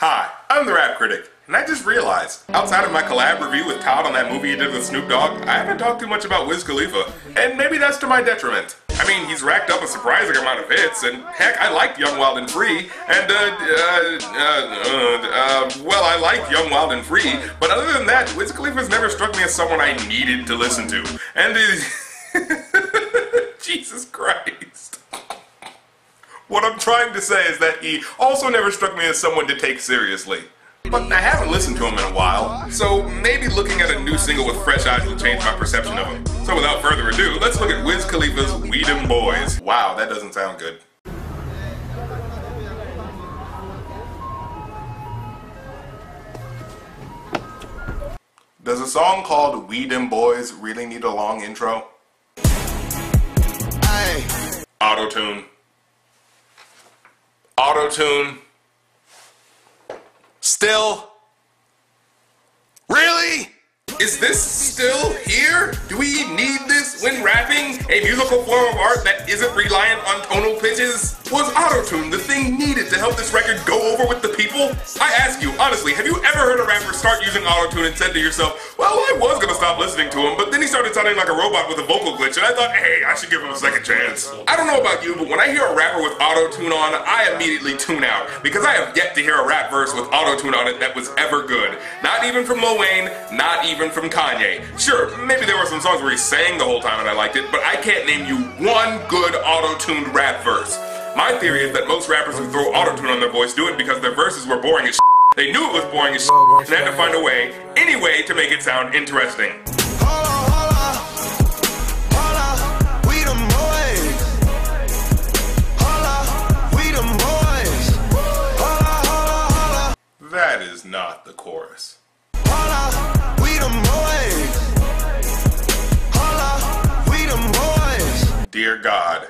Hi, I'm the Rap Critic, and I just realized, outside of my collab review with Todd on that movie he did with Snoop Dogg, I haven't talked too much about Wiz Khalifa, and maybe that's to my detriment. I mean, he's racked up a surprising amount of hits, and heck, I liked Young, Wild, and Free, and, well, I liked Young, Wild, and Free, but other than that, Wiz Khalifa's never struck me as someone I needed to listen to, and Jesus Christ. What I'm trying to say is that he also never struck me as someone to take seriously. But I haven't listened to him in a while, so maybe looking at a new single with fresh eyes will change my perception of him. So without further ado, let's look at Wiz Khalifa's We Dem Boys. Wow, that doesn't sound good. Does a song called We Dem Boys really need a long intro? Auto-tune. Auto-tune. Still? Really? Is this still here? Do we need this when rapping? A musical form of art that isn't reliant on tonal pitches? Was auto-tune the thing needed to help this record go over with the people? I ask you, honestly, have you ever heard a rapper start using auto-tune and said to yourself, well, I was gonna stop listening to him, but then he started sounding like a robot with a vocal glitch, and I thought, hey, I should give him a second chance. I don't know about you, but when I hear a rapper with auto-tune on, I immediately tune out, because I have yet to hear a rap verse with auto-tune on it that was ever good. Not even from Lil Wayne, not even from Kanye. Sure, maybe there were some songs where he sang the whole time and I liked it, but I can't name you one good auto-tuned rap verse. My theory is that most rappers who throw auto-tune on their voice do it because their verses were boring as shit. They knew it was boring as shit and had to find a way, any way, to make it sound interesting. We dem boys. We dem boys. That is not the chorus. We dem boys. We dem boys. Dear God,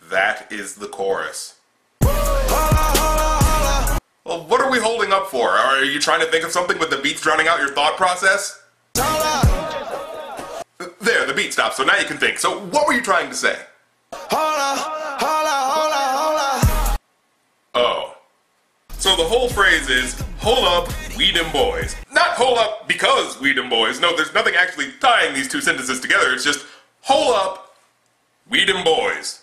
that is the chorus. Well, what are we holding up for? Are you trying to think of something with the beats drowning out your thought process? There, the beat stopped, so now you can think. So what were you trying to say? Oh. So the whole phrase is, hold up, we dem boys. Not hold up because we dem boys. No, there's nothing actually tying these two sentences together. It's just, hold up, we dem boys.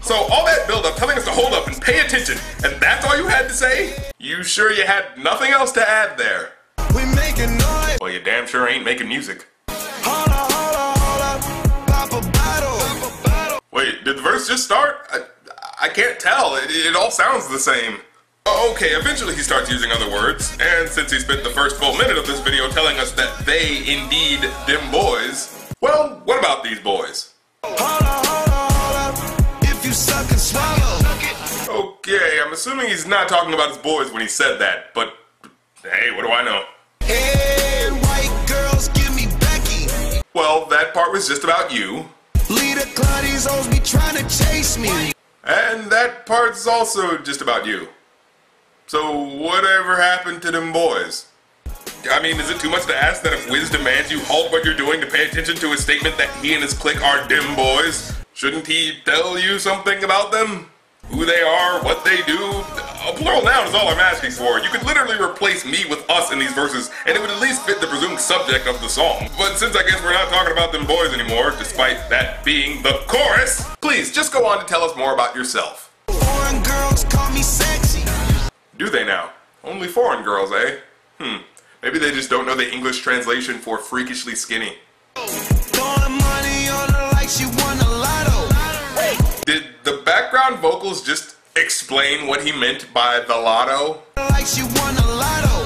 So all that build-up telling us to hold up and pay attention, and that's all you had to say? You sure you had nothing else to add there? We making noise. Well, you damn sure ain't making music. Pop a bottle. Wait, did the verse just start? I can't tell. It all sounds the same. Okay, eventually he starts using other words, and since he spent the first full minute of this video telling us that they indeed dem boys, well, what about these boys? If you suck and swallow. Okay, I'm assuming he's not talking about his boys when he said that, but hey, what do I know? Hey, white girls, give me Becky. Well, that part was just about you. Leader Claudia's always be trying to chase me. And that part's also just about you. So whatever happened to them boys? I mean, is it too much to ask that if Wiz demands you halt what you're doing to pay attention to his statement that he and his clique are dem boys? Shouldn't he tell you something about them? Who they are, what they do? A plural noun is all I'm asking for. You could literally replace me with us in these verses, and it would at least fit the presumed subject of the song. But since I guess we're not talking about them boys anymore, despite that being the chorus, please just go on to tell us more about yourself. Foreign girls call me sexy. Do they now? Only foreign girls, eh? Maybe they just don't know the English translation for freakishly skinny. Throwing money on her like she won a lotto. Did the background vocals just explain what he meant by the lotto? Like she won a lotto.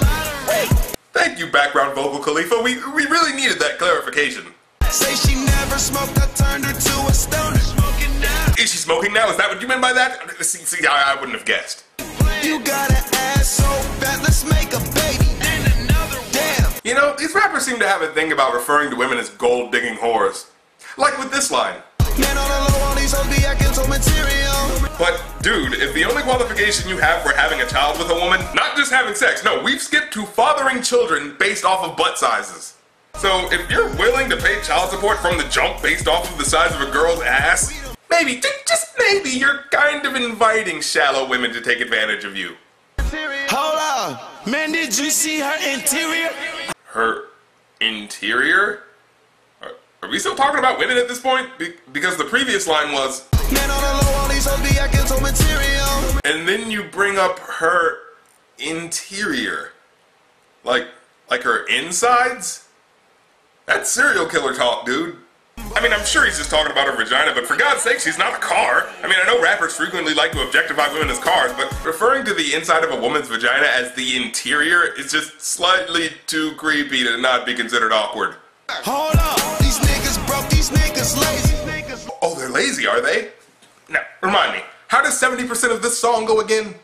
Thank you, background vocal Khalifa. We really needed that clarification. Say she never smoked, I turned her to a stoner. Smoking now. Is she smoking now? Is that what you meant by that? See, I wouldn't have guessed. You got an ass so fat, let's make a baby. Then another one. Damn. You know, these rappers seem to have a thing about referring to women as gold-digging whores. Like with this line. Man on the low, all these hoes be acting so material. But, dude, if the only qualification you have for having a child with a woman, not just having sex, no, we've skipped to fathering children based off of butt sizes. So, if you're willing to pay child support from the jump based off of the size of a girl's ass, maybe, just maybe, you're kind of inviting shallow women to take advantage of you. Hold up. Man, did you see her interior? Her interior? Are we still talking about women at this point? Because the previous line was, Man, on the low, all these hoes be acting so material. and then you bring up her interior. Like her insides? That's serial killer talk, dude. I mean, I'm sure he's just talking about her vagina, but for God's sake, she's not a car. I mean, I know rappers frequently like to objectify women as cars, but referring to the inside of a woman's vagina as the interior is just slightly too creepy to not be considered awkward. Hold up, these niggas broke, these niggas lazy. Oh, they're lazy, are they? Now, remind me, how does 70% of this song go again?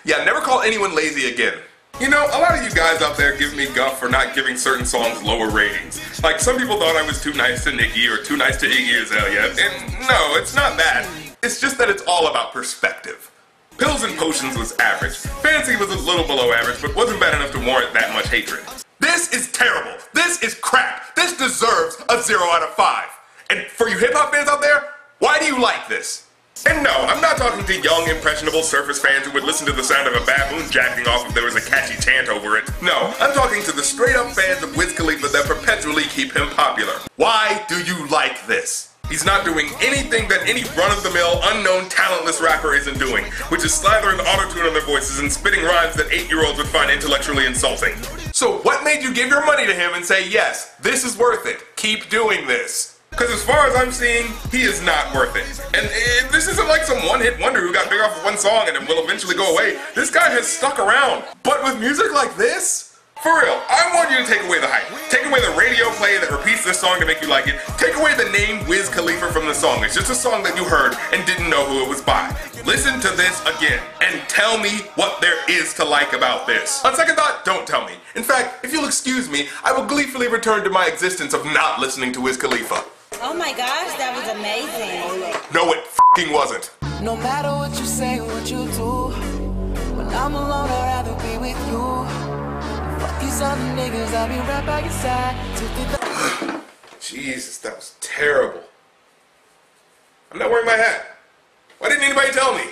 Yeah, never call anyone lazy again. You know, a lot of you guys out there give me guff for not giving certain songs lower ratings. Like, some people thought I was too nice to Nicki or too nice to Iggy Azalea, and no, it's not that. It's just that it's all about perspective. Pills and Potions was average. Fancy was a little below average, but wasn't bad enough to warrant that much hatred. This is terrible. This is crap. This deserves a 0 out of 5. And for you hip-hop fans out there, why do you like this? And no, I'm not talking to young, impressionable surface fans who would listen to the sound of a baboon jacking off if there was a catchy chant over it. No, I'm talking to the straight-up fans of Wiz Khalifa that perpetually keep him popular. Why do you like this? He's not doing anything that any run-of-the-mill, unknown, talentless rapper isn't doing, which is slathering auto-tune on their voices and spitting rhymes that 8-year-olds would find intellectually insulting. So what made you give your money to him and say, yes, this is worth it, keep doing this? Because as far as I'm seeing, he is not worth it. And this isn't like some one-hit wonder who got big off of one song and will eventually go away. This guy has stuck around. But with music like this, for real, I want you to take away the hype. Take away the radio play that repeats this song to make you like it. Take away the name Wiz Khalifa from the song. It's just a song that you heard and didn't know who it was by. Listen to this again and tell me what there is to like about this. On second thought, don't tell me. In fact, if you'll excuse me, I will gleefully return to my existence of not listening to Wiz Khalifa. Oh my gosh, that was amazing. No, it f***ing wasn't. No matter what you say or what you do, when I'm alone, I'd rather be with you. Fuck these other niggas, I'll be right by your side. Jesus, that was terrible. I'm not wearing my hat. Why didn't anybody tell me?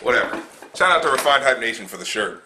Whatever. Shout out to Refined Hype Nation for the shirt.